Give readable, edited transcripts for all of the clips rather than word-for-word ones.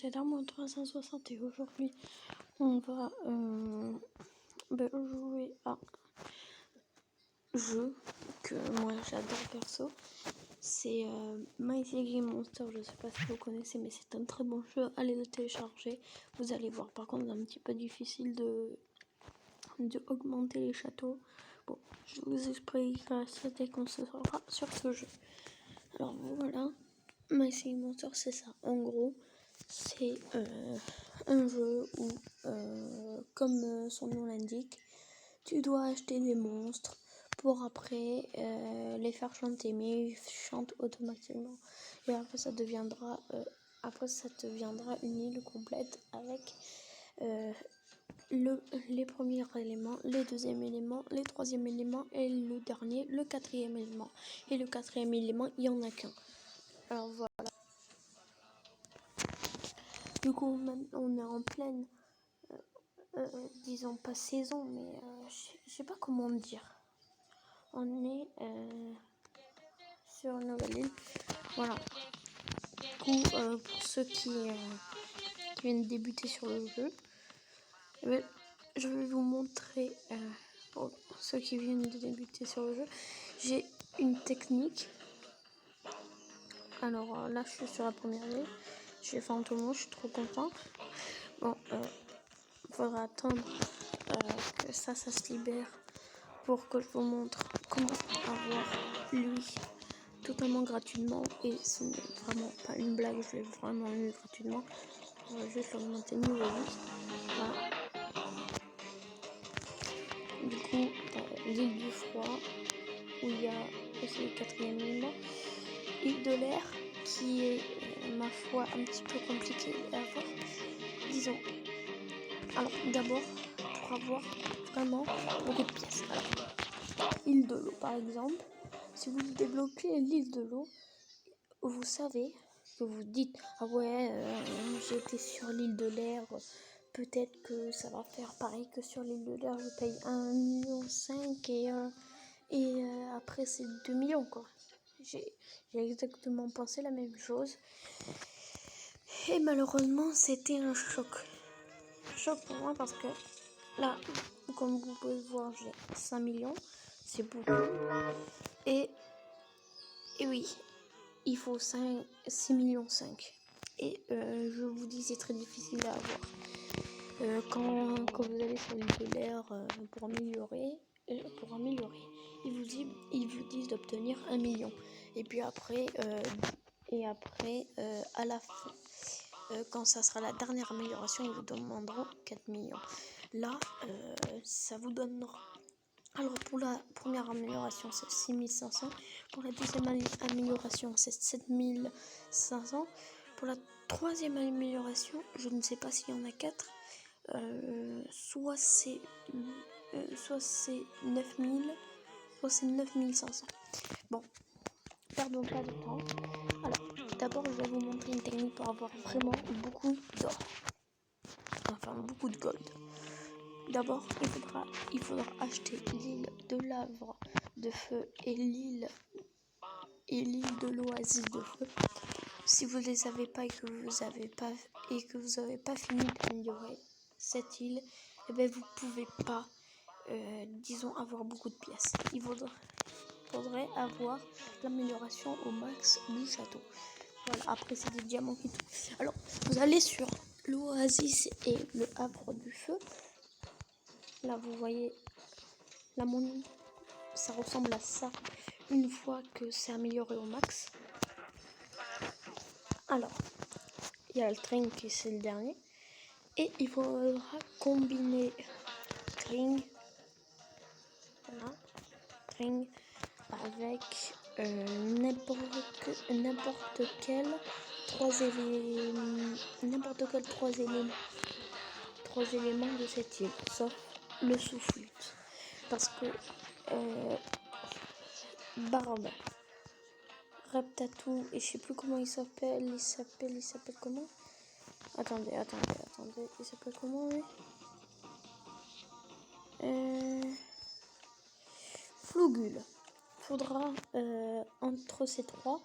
c'est Armoire 360 et aujourd'hui on va jouer à un jeu que moi j'adore perso. C'est My City Monster, je sais pas si vous connaissez, mais c'est un très bon jeu, allez le télécharger, vous allez voir. Par contre c'est un petit peu difficile de augmenter les châteaux. Bon, je vous expliquerai ça dès qu'on sera sur ce jeu. Alors voilà, My City Monster c'est ça, en gros c'est un jeu où, comme son nom l'indique, tu dois acheter des monstres pour après les faire chanter, mais ils chantent automatiquement. Et après ça deviendra une île complète avec les premiers éléments, les deuxièmes éléments, les troisièmes éléments et le dernier, le quatrième élément. Et le quatrième élément, il n'y en a qu'un. Alors voilà. Du coup, maintenant on est en pleine, disons pas saison, mais je sais pas comment dire. On est sur une nouvelle île. Voilà. Du coup, pour ceux qui viennent débuter sur le jeu, je vais vous montrer, pour ceux qui viennent de débuter sur le jeu, j'ai une technique. Alors là, je suis sur la première île. J'ai fait un tournoi, je suis trop content. Bon, faudra attendre que ça se libère pour que je vous montre comment avoir lui totalement gratuitement. Et ce n'est vraiment pas une blague, je l'ai vraiment eu gratuitement. On va juste l'augmenter niveau 8. Voilà. Du coup, l'île du froid, où il y a aussi le quatrième élément, île de l'air, qui est, ma foi, un petit peu compliqué à avoir. Disons. Alors, d'abord, pour avoir vraiment beaucoup de pièces. Alors, île de l'eau, par exemple. Si vous débloquez l'île de l'eau, vous savez que vous dites ah ouais, j'étais sur l'île de l'air, peut-être que ça va faire pareil que sur l'île de l'air, je paye 1,5 million et après c'est 2 millions quoi. J'ai exactement pensé la même chose et malheureusement c'était un choc pour moi parce que là, comme vous pouvez voir, j'ai 5 millions, c'est beaucoup et oui, il faut 6 millions 5. Et je vous dis, c'est très difficile à avoir. Quand vous allez sur l'île de l'air pour améliorer, ils vous disent d'obtenir 1 million. Et puis après, à la fin, quand ça sera la dernière amélioration, ils vous demanderont 4 millions. Là, ça vous donnera. Alors pour la première amélioration c'est 6500, pour la deuxième amélioration c'est 7500, pour la troisième amélioration je ne sais pas s'il y en a 4, soit c'est 9000, soit c'est 9500. Bon, perdons pas de temps. Alors d'abord je vais vous montrer une technique pour avoir vraiment beaucoup d'or, enfin beaucoup de gold. D'abord, il faudra acheter l'île de l'Havre de feu et l'île de l'oasis de feu. Si vous ne les avez pas et que vous n'avez pas fini d'améliorer cette île, eh bien vous pouvez pas, disons, avoir beaucoup de pièces. Il faudrait avoir l'amélioration au max du château. Voilà, après c'est des diamants et tout. Alors, vous allez sur l'oasis et le Havre du feu. Là, vous voyez, la monnaie, ça ressemble à ça une fois que c'est amélioré au max. Alors, il y a le train qui c'est le dernier. Et il faudra combiner string, voilà, string avec n'importe quel trois éléments de cette île, sauf le sous-flûte. Parce que Barbe, Reptatou et je sais plus comment il s'appelle comment? Attendez, il s'appelle comment lui? Flougule. Faudra entre ces trois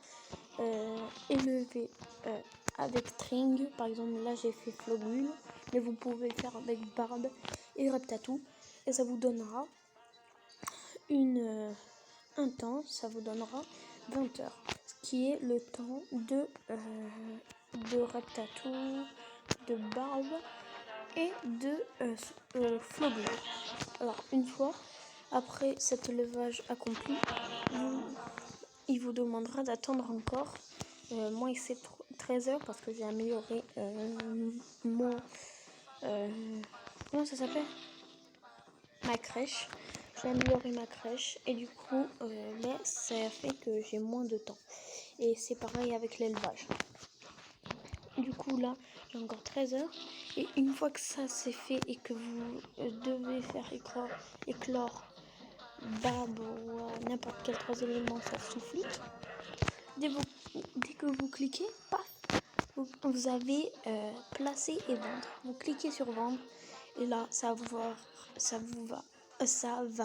élever avec string. Par exemple, là j'ai fait Flogule, mais vous pouvez le faire avec Barbe et Reptatou. Et ça vous donnera un temps, ça vous donnera 20 heures. Ce qui est le temps de Reptatou, de Barbe et de Flogule. Alors, une fois après cet élevage accompli, il vous demandera d'attendre encore. Moi, c'est 13 heures parce que j'ai amélioré mon. Comment ça s'appelle? Ma crèche. J'ai amélioré ma crèche et du coup, là, ça fait que j'ai moins de temps. Et c'est pareil avec l'élevage. Du coup, là, j'ai encore 13 heures. Et une fois que ça c'est fait et que vous devez faire éclore Barbe ou n'importe quel 3 éléments, ça soufflite. Dès que vous cliquez, paf, vous avez placé et vendre. Vous cliquez sur vendre et là, ça va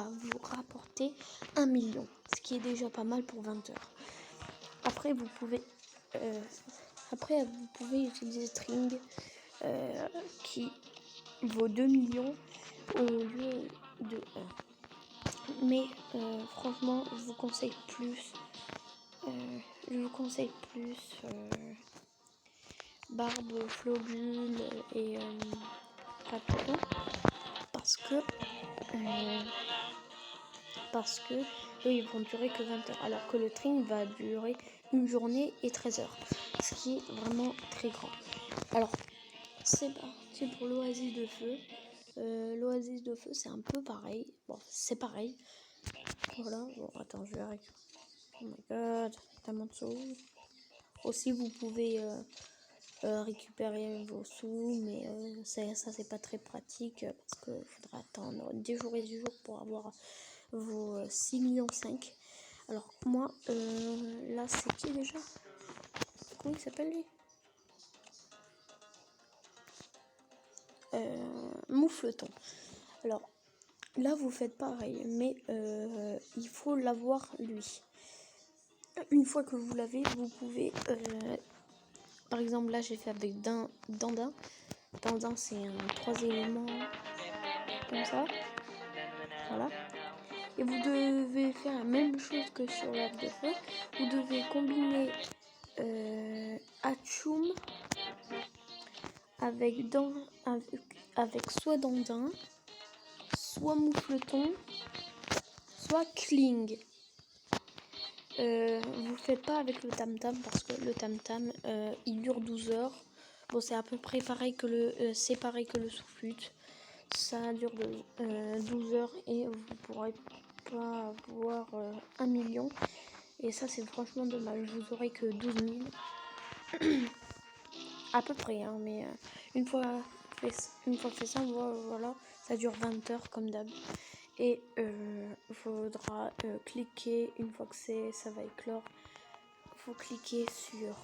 vous rapporter 1 million, ce qui est déjà pas mal pour 20 heures. Après, vous pouvez utiliser string qui vaut 2 millions au lieu de 1. Mais franchement, je vous conseille plus. Barbe, Flogule et Reptatou parce que eux ils vont durer que 20 heures alors que le string va durer une journée et 13 heures, ce qui est vraiment très grand. Alors c'est parti pour l'oasis de feu. L'oasis de feu c'est un peu pareil, bon c'est pareil, voilà. Bon attends, je vais arrêter. Oh my god, tellement de sous. Aussi vous pouvez récupérer vos sous, mais ça c'est pas très pratique parce qu'il faudra attendre des jours et des jours pour avoir vos 6,5 millions. Alors moi là c'est qui déjà? Comment il s'appelle lui? Moufleton. Alors là vous faites pareil, mais il faut l'avoir lui. Une fois que vous l'avez, vous pouvez par exemple là j'ai fait avec Dandin. Dandin c'est un 3 éléments comme ça, voilà. Et vous devez faire la même chose que sur l'herbe de feu. Vous devez combiner Hachoum avec soit Dandin, soit Moufleton, soit Kling. Vous faites pas avec le tam-tam parce que le tam-tam il dure 12 heures. Bon, c'est à peu près pareil que c'est pareil que le soufflute. Ça dure 12 heures et vous pourrez pas avoir 1 million. Et ça c'est franchement dommage. Vous aurez que 12 000 à peu près, hein, mais une fois fait ça, voilà, ça dure 20 heures comme d'hab. Et il faudra cliquer une fois que ça va éclore. Il faut cliquer sur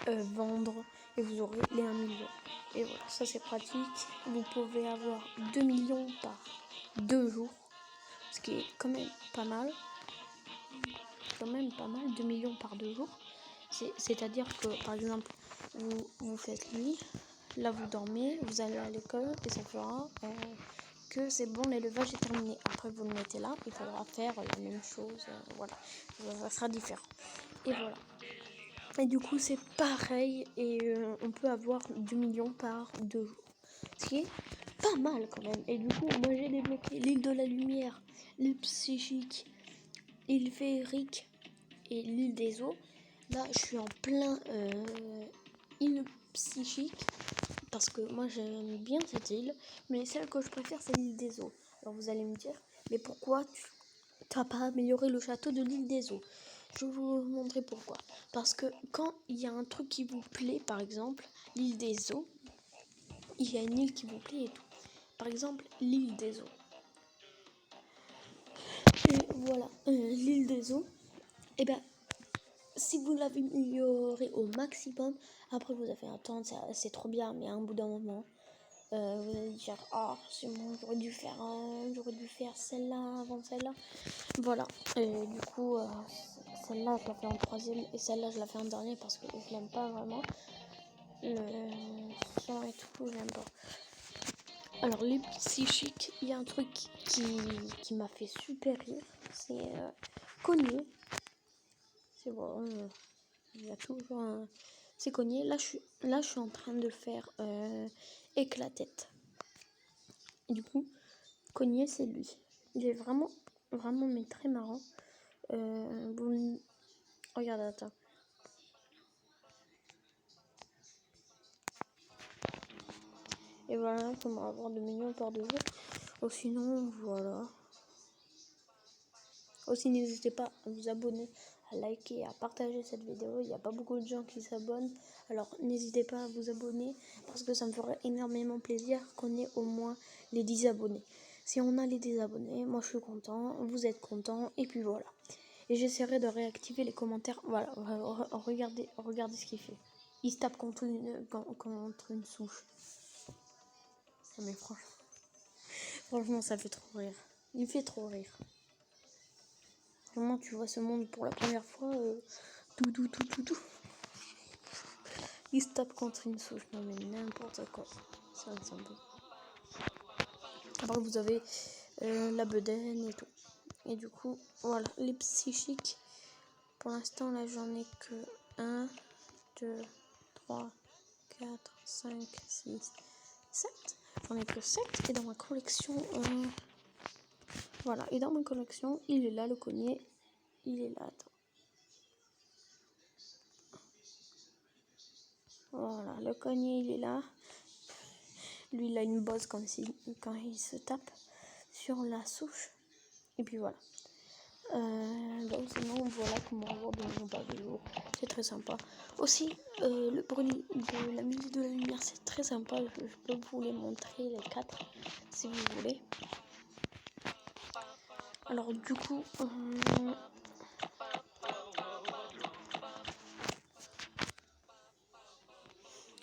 vendre et vous aurez les 1 million. Et voilà, ça c'est pratique. Vous pouvez avoir 2 millions par 2 jours, ce qui est quand même pas mal. 2 millions par 2 jours. C'est-à-dire que par exemple, vous faites lui, là vous dormez, vous allez à l'école et ça fera que c'est bon, l'élevage est terminé. Après vous le mettez là, il faudra faire la même chose, voilà, ça sera différent. Et voilà. Et du coup c'est pareil et on peut avoir 2 millions par 2 jours. Ce qui est pas mal quand même. Et du coup moi j'ai débloqué l'île de la lumière, l'île psychique, l'île féerique et l'île des eaux. Là je suis en plein île psychique parce que moi j'aime bien cette île, mais celle que je préfère c'est l'île des eaux. Alors vous allez me dire, mais pourquoi tu n'as pas amélioré le château de l'île des eaux? Je vais vous montrer pourquoi. Parce que quand il y a un truc qui vous plaît, par exemple l'île des eaux, il y a une île qui vous plaît et tout. Par exemple l'île des eaux. Et voilà, l'île des eaux, et ben si vous l'avez amélioré au maximum, après vous avez attendre, c'est trop bien, mais à un bout d'un moment, vous allez dire c'est bon, j'aurais dû faire celle-là avant celle-là. Voilà, et du coup celle-là, je la fais en troisième et celle-là, je la fais en dernier parce que je l'aime pas vraiment. Le son et tout, je l'aime pas. Alors, les psychiques, il y a un truc qui m'a fait super rire. C'est Cogné. C'est bon, il y a toujours un... C'est Cogné. Là, je suis en train de faire éclatette. Et du coup, Cogné, c'est lui. Il est vraiment, mais très marrant. Bon, regarde, attends. Et voilà, comment avoir 2 millions par 2 jours. Oh, sinon, voilà. Aussi, n'hésitez pas à vous abonner, à liker, à partager cette vidéo. Il n'y a pas beaucoup de gens qui s'abonnent. Alors, n'hésitez pas à vous abonner parce que ça me ferait énormément plaisir qu'on ait au moins les 10 abonnés. Si on a les 10 abonnés, moi je suis content, vous êtes content et puis voilà. Et j'essaierai de réactiver les commentaires. Voilà, regardez ce qu'il fait. Il se tape contre une souche. Mais franchement, ça fait trop rire. Il fait trop rire. Vraiment, tu vois ce monde pour la première fois. Tout. Il se tape contre une souche. Non, mais n'importe quoi. Ça me semble. Après, vous avez la bedaine et tout. Et du coup, voilà. Les psychiques. Pour l'instant, là, j'en ai que 1, 2, 3, 4, 5, 6, 7. J'en ai que 7. Et dans ma collection... voilà. Et dans ma collection, il est là, le Cogné. Il est là, attends. Voilà, le Cogné, il est là. Lui, il a une bosse quand il se tape sur la souche. Et puis voilà. Donc sinon, voilà comment avoir de millions par jour. C'est très sympa. Aussi, le bruit de la musique de la lumière, c'est très sympa. Je peux vous les montrer, les 4, si vous voulez. Alors du coup...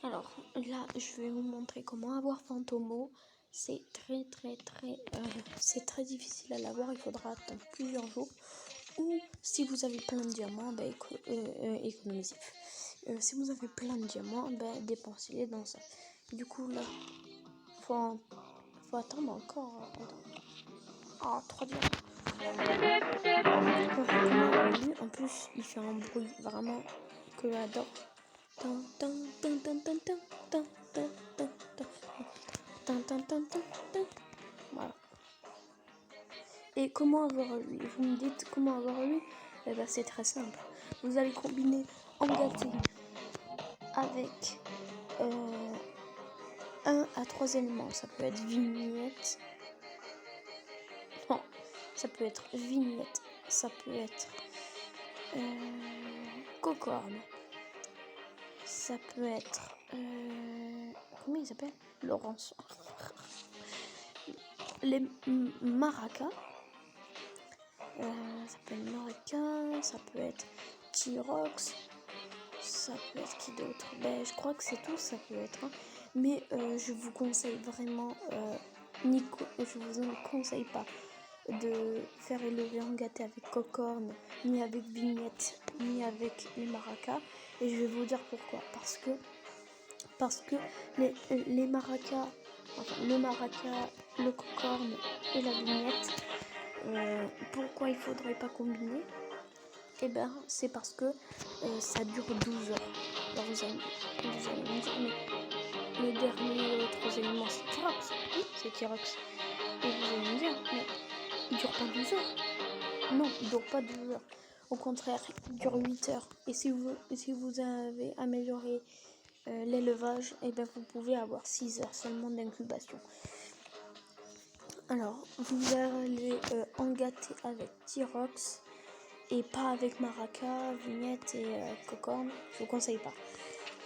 alors là, je vais vous montrer comment avoir Fantomo. C'est c'est très difficile à l'avoir. Il faudra attendre plusieurs jours. Ou si vous avez plein de diamants, économisez. Si vous avez plein de diamants, dépensez-les dans ça. Du coup là, faut attendre encore. Ah, 3 diamants. En plus, il fait un bruit vraiment que j'adore. Voilà. Et comment avoir lui? Vous me dites comment avoir lui? Eh ben, c'est très simple. Vous allez combiner Engâté avec 1 à 3 éléments. Ça peut être vignette. Non, ça peut être vignette. Ça peut être cocorne. Ça peut être... comment il s'appelle? Laurence. Les maracas. Ça peut être Maraca, ça peut être T-Rox, ça peut être qui d'autre? Je crois que c'est tout, ça peut être. Hein. Mais je vous conseille vraiment, je vous conseille pas de faire élever Engâté avec cocorne, ni avec vignette, ni avec les maracas. Et je vais vous dire pourquoi. Parce que les maracas, enfin le maraca, le cocorne et la vignette, pourquoi il faudrait pas combiner? Et c'est parce que ça dure 12 heures. Alors vous allez me dire, mais le dernier, l'autre élément, c'est T-Rox. Oui, c'est T-Rox. Et vous allez me dire, mais il dure pas 12 heures. Non, il dure pas 12 heures. Au contraire, il dure 8 heures. Et si vous avez amélioré l'élevage, vous pouvez avoir 6 heures seulement d'incubation. Alors, vous allez Engâté avec T-Rox et pas avec maraca, vignette et cocorne. Je vous conseille pas.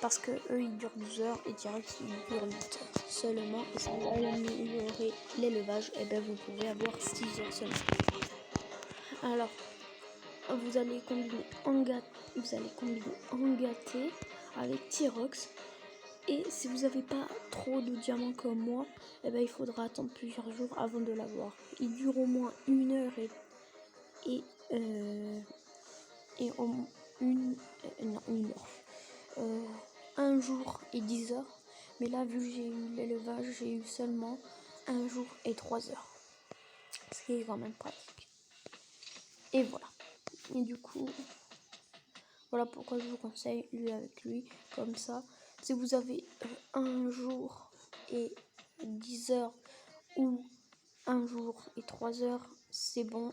Parce que eux, ils durent 12 heures et T-Rox, ils durent 8 heures seulement. Et si vous améliorez l'élevage, vous pouvez avoir 6 heures seulement. Alors, vous allez combiner Engâté avec T-Rox. Et si vous n'avez pas trop de diamants comme moi, il faudra attendre plusieurs jours avant de l'avoir. Il dure au moins 1 heure et une heure. 1 jour et 10 heures. Mais là, vu que j'ai eu l'élevage, j'ai eu seulement 1 jour et 3 heures. Ce qui est quand même pratique. Et voilà. Et du coup, voilà pourquoi je vous conseille lui avec lui. Comme ça, si vous avez 1 jour et 10 heures ou 1 jour et 3 heures, c'est bon.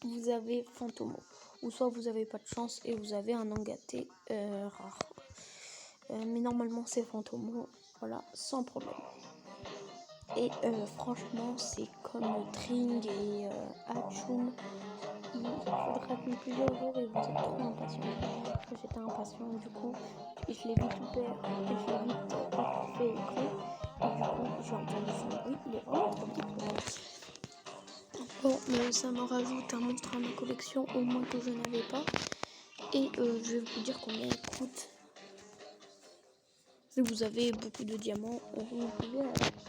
Vous avez Fantomo. Ou soit vous n'avez pas de chance et vous avez un Angaté rare. Mais normalement c'est Fantomo. Voilà, sans problème. Et franchement, c'est comme Tring et Hachoum. Il faudra attendre plusieurs jours et vous êtes trop impatient. J'étais impatient, du coup, je l'ai vite ouvert et je l'ai vite fait écrit. Et du coup, j'ai entendu son bruit. Il est vraiment trop petit. Bon, mais ça me rajoute un monstre à ma collection, au moins que je n'avais pas. Et je vais vous dire combien il coûte. Si vous avez beaucoup de diamants, vous pouvez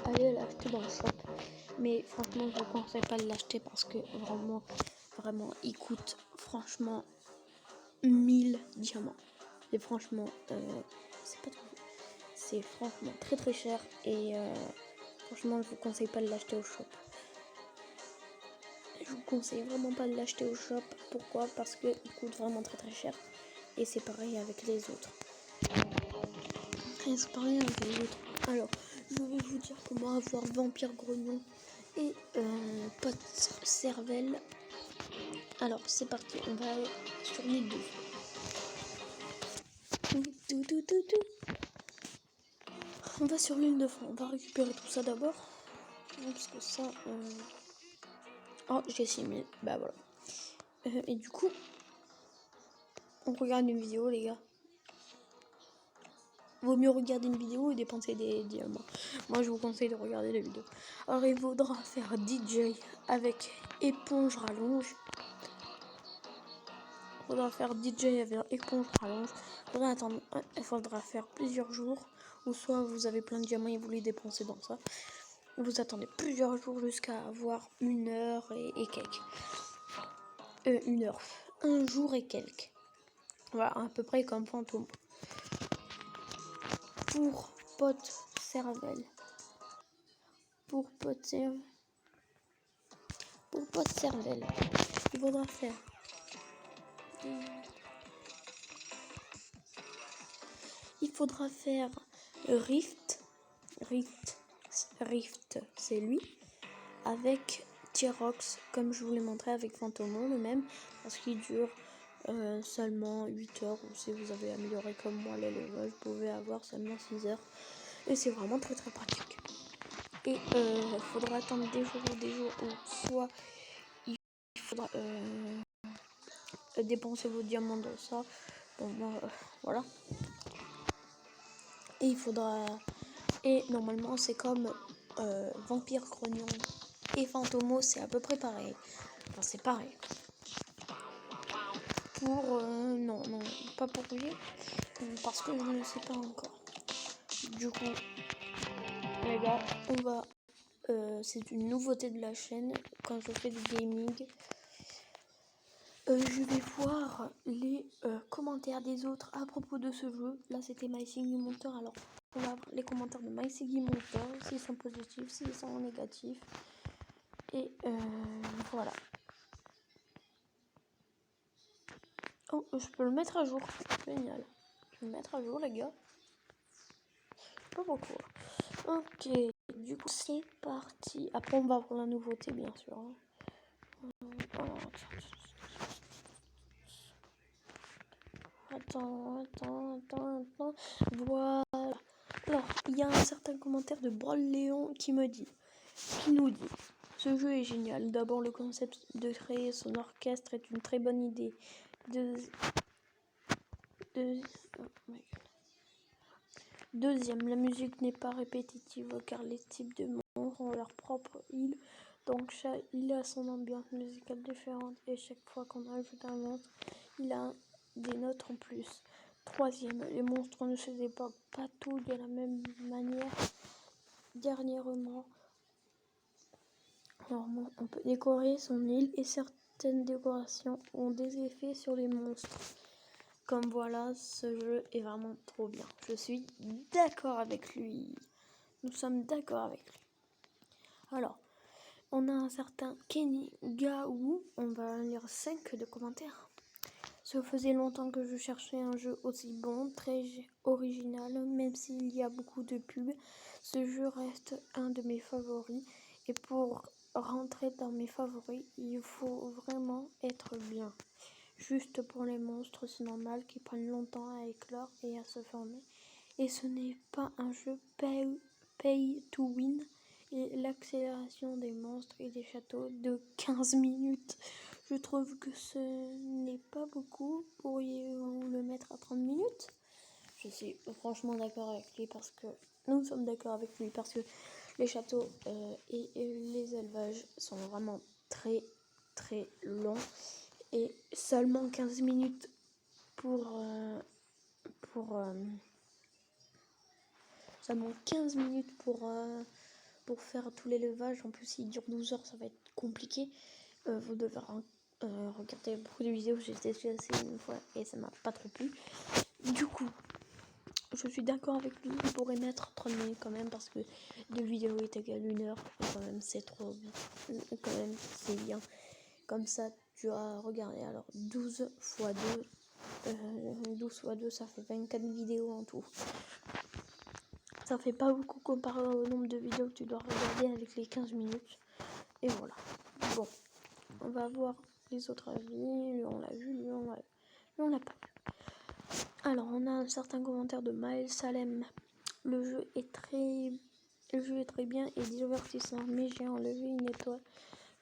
aller l'acheter dans le shop. Mais franchement, je vous conseille pas de l'acheter parce que vraiment, il coûte franchement 1000 diamants. Et franchement, c'est franchement très très cher. Et franchement, je vous conseille pas de l'acheter au shop. Je vous conseille vraiment pas de l'acheter au shop. Pourquoi? Parce qu'il coûte vraiment très très cher. Et c'est pareil avec les autres. Alors, je vais vous dire comment avoir Vampire Grognon et Pote Cervelle. Alors, c'est parti. On va aller sur l'île de fond. On va sur l'île de fond. On va récupérer tout ça d'abord. Parce que ça... Oh, j'ai 6000. Bah voilà. Et du coup, on regarde une vidéo, les gars. Vaut mieux regarder une vidéo et dépenser des diamants. Moi, je vous conseille de regarder la vidéo. Alors, il faudra faire DJ avec éponge rallonge. Il faudra faire DJ avec éponge rallonge. Il faudra faire plusieurs jours. Ou soit vous avez plein de diamants et vous les dépensez dans ça. Vous attendez plusieurs jours jusqu'à avoir 1 heure et quelques. 1 heure. 1 jour et quelques. Voilà, à peu près comme Fantôme. Pour Pote Cervelle. Pour Pote Cervelle, il faudra faire Rift, c'est lui, avec Tyrox, comme je vous l'ai montré avec Fantomon, le même, parce qu'il dure seulement 8 heures, ou si vous avez amélioré comme moi l'élevage, vous pouvez avoir seulement 6 heures, et c'est vraiment très très pratique. Et il faudra attendre des jours, ou soit il faudra dépenser vos diamants dans ça. Bon, voilà. Et il faudra... Et normalement, c'est comme Vampire Grognon et Fantomo, c'est à peu près pareil. Enfin, c'est pareil. Pour... non, pas pour lui. Parce que je ne sais pas encore. Du coup, les gars, on va... c'est une nouveauté de la chaîne. Quand je fais du gaming... je vais voir les commentaires des autres à propos de ce jeu. Là, c'était MySiggyMonster. Alors, on va voir les commentaires de MySiggyMonster, s'ils sont positifs, s'ils sont négatifs. Et voilà. Oh, je peux le mettre à jour. Génial. Je vais le mettre à jour, les gars. Je sais pas pourquoi. Ok, du coup, c'est parti. Après, on va voir la nouveauté, bien sûr. Attends. Voilà. Alors, il y a un certain commentaire de Brawl Léon qui nous dit ce jeu est génial. D'abord, le concept de créer son orchestre est une très bonne idée. Deuxième, la musique n'est pas répétitive car les types de monstres ont leur propre île. Donc chaque île a son ambiance musicale différente et chaque fois qu'on ajoute un monstre, il a des notes en plus. Troisième, les monstres ne se déportent pas tous de la même manière. Dernièrement, on peut décorer son île et certaines décorations ont des effets sur les monstres. Comme voilà, ce jeu est vraiment trop bien. Je suis d'accord avec lui. Nous sommes d'accord avec lui. Alors, on a un certain Kenny Gaou. On va lire 5 de commentaires. Ça faisait longtemps que je cherchais un jeu aussi bon, très original, même s'il y a beaucoup de pubs. Ce jeu reste un de mes favoris. Et pour rentrer dans mes favoris, il faut vraiment être bien. Juste pour les monstres, c'est normal qu'ils prennent longtemps à éclore et à se former. Et ce n'est pas un jeu pay to win. Et l'accélération des monstres et des châteaux de 15 minutes. Je trouve que ce n'est pas beaucoup. Pourriez-vous le mettre à 30 minutes? Je suis franchement d'accord avec lui parce que nous sommes d'accord avec lui parce que les châteaux et les élevages sont vraiment très très longs et seulement 15 minutes seulement 15 minutes pour faire tout l'élevage. En plus, il dure 12 heures, ça va être compliqué. Vous devez regarder beaucoup de vidéos. J'ai testé assez une fois et ça m'a pas trop plu. Du coup, je suis d'accord avec lui. Il pourrait mettre 30 minutes quand même parce que 2 vidéos est égal 1 heure. Et quand même, c'est trop bien. Quand même, c'est bien. Comme ça, tu as regardé. Alors, 12 x 2, ça fait 24 vidéos en tout. Ça fait pas beaucoup comparé au nombre de vidéos que tu dois regarder avec les 15 minutes. Et voilà. Bon, on va voir les autres avis. Lui, on l'a vu, lui, on l'a pas vu. Alors, on a un certain commentaire de Maël Salem. Le jeu est très bien et divertissant, mais j'ai enlevé une étoile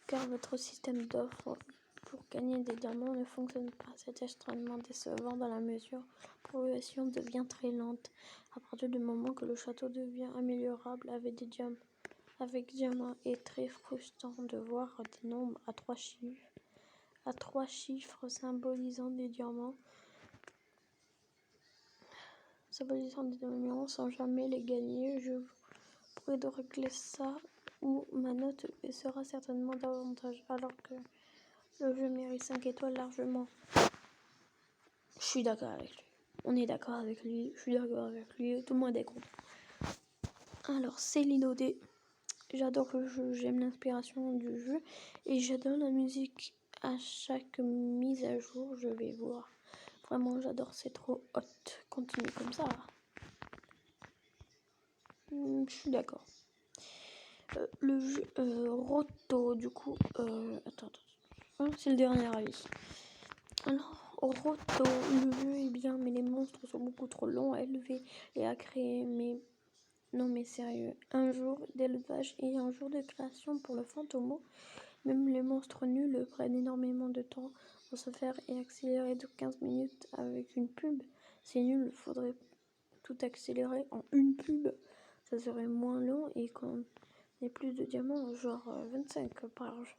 car votre système d'offres pour gagner des diamants ne fonctionne pas. C'est extrêmement décevant dans la mesure où la progression devient très lente. À partir du moment que le château devient améliorable avec diamants, est très frustrant de voir des nombres à 3 chiffres symbolisant des diamants sans jamais les gagner. Je pourrais de régler ça ou ma note baissera certainement davantage alors que le jeu mérite 5 étoiles largement. Je suis d'accord avec lui. On est d'accord avec lui. Je suis d'accord avec lui. Tout le monde est content. Alors, Céline Audet. J'adore le jeu. J'aime l'inspiration du jeu. Et j'adore la musique à chaque mise à jour. Je vais voir. Vraiment, j'adore. C'est trop hot. Continue comme ça. Je suis d'accord. Le jeu Roto, du coup. Attends. C'est le dernier avis. Alors, Roto, le jeu est bien, mais les monstres sont beaucoup trop longs à élever et à créer. Mais non, mais sérieux, un jour d'élevage et un jour de création pour le Fantomo. Même les monstres nuls prennent énormément de temps pour se faire et accélérer de 15 minutes avec une pub. C'est nul, faudrait tout accélérer en une pub. Ça serait moins long et qu'on ait plus de diamants, genre 25 par jour.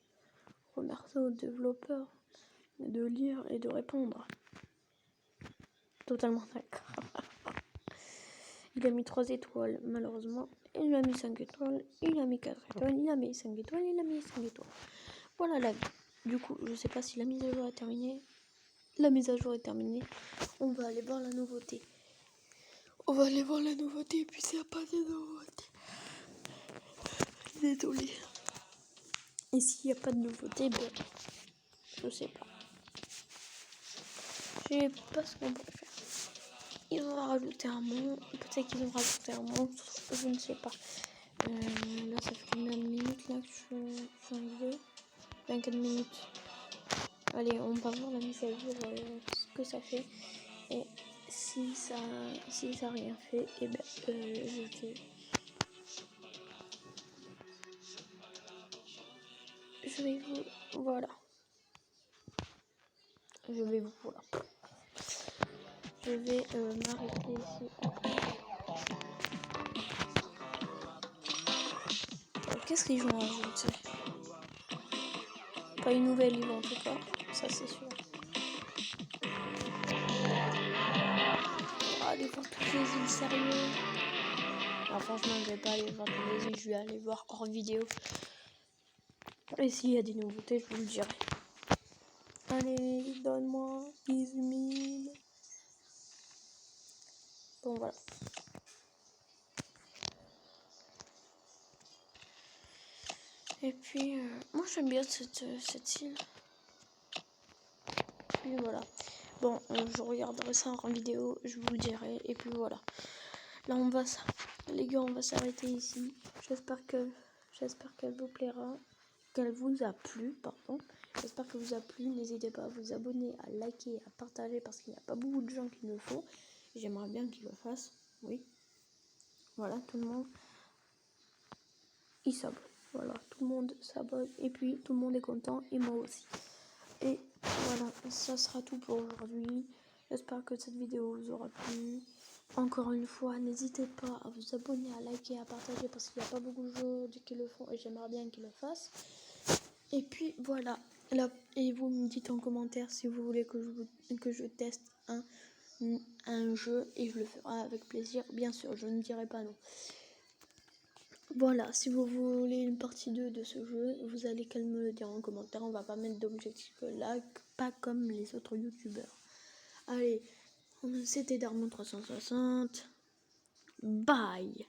Remercie aux développeurs de lire et de répondre. Totalement d'accord. Il a mis 3 étoiles, malheureusement. Il a mis 5 étoiles. Il a mis 4 étoiles. Il a mis 5 étoiles. Il a mis 5 étoiles. Voilà la vie. Du coup, je sais pas si la mise à jour est terminée. La mise à jour est terminée. On va aller voir la nouveauté. Et puis s'il n'y a pas de nouveauté. Désolée. Et s'il n'y a pas de nouveauté, ben, je sais pas. Je sais pas ce qu'on peut faire. Ils vont rajouter un monstre. Peut-être qu'ils ont rajouté un monstre. Je ne sais pas. Là, ça fait combien de minutes là que je suis en vidéo? 24 minutes. Allez, on va voir la mise à jour, ce que ça fait. Et si ça a rien fait, et ben je vais vous voilà. Je vais m'arrêter ici. Qu'est-ce qu'ils ont ajouté? Pas une nouvelle île en tout cas, ça c'est sûr. Allez voir toutes les îles, sérieux. Alors franchement, je vais pas aller voir toutes les îles, je vais aller voir hors vidéo. Et s'il y a des nouveautés, je vous le dirai. Allez, donne-moi 18 000. Bon, voilà. Et puis, moi j'aime bien cette île. Puis voilà. Bon, je regarderai ça en vidéo, je vous le dirai. Et puis voilà. Là, les gars, on va s'arrêter ici. J'espère qu'elle vous plaira. Qu'elle vous a plu, pardon. J'espère qu'elle vous a plu. N'hésitez pas à vous abonner, à liker, à partager parce qu'il n'y a pas beaucoup de gens qui le font. J'aimerais bien qu'ils le fassent. Oui. Voilà, tout le monde. Il s'abonne. Voilà, tout le monde s'abonne. Et puis, tout le monde est content. Et moi aussi. Et voilà, ça sera tout pour aujourd'hui. J'espère que cette vidéo vous aura plu. Encore une fois, n'hésitez pas à vous abonner, à liker, à partager parce qu'il n'y a pas beaucoup de gens qui le font et j'aimerais bien qu'ils le fassent. Et puis voilà, là, et vous me dites en commentaire si vous voulez que je teste un jeu et je le ferai avec plaisir. Bien sûr, je ne dirai pas non. Voilà, si vous voulez une partie 2 de ce jeu, vous allez qu'à me le dire en commentaire. On va pas mettre d'objectif là, pas comme les autres youtubeurs. Allez, c'était Darmon 360. Bye.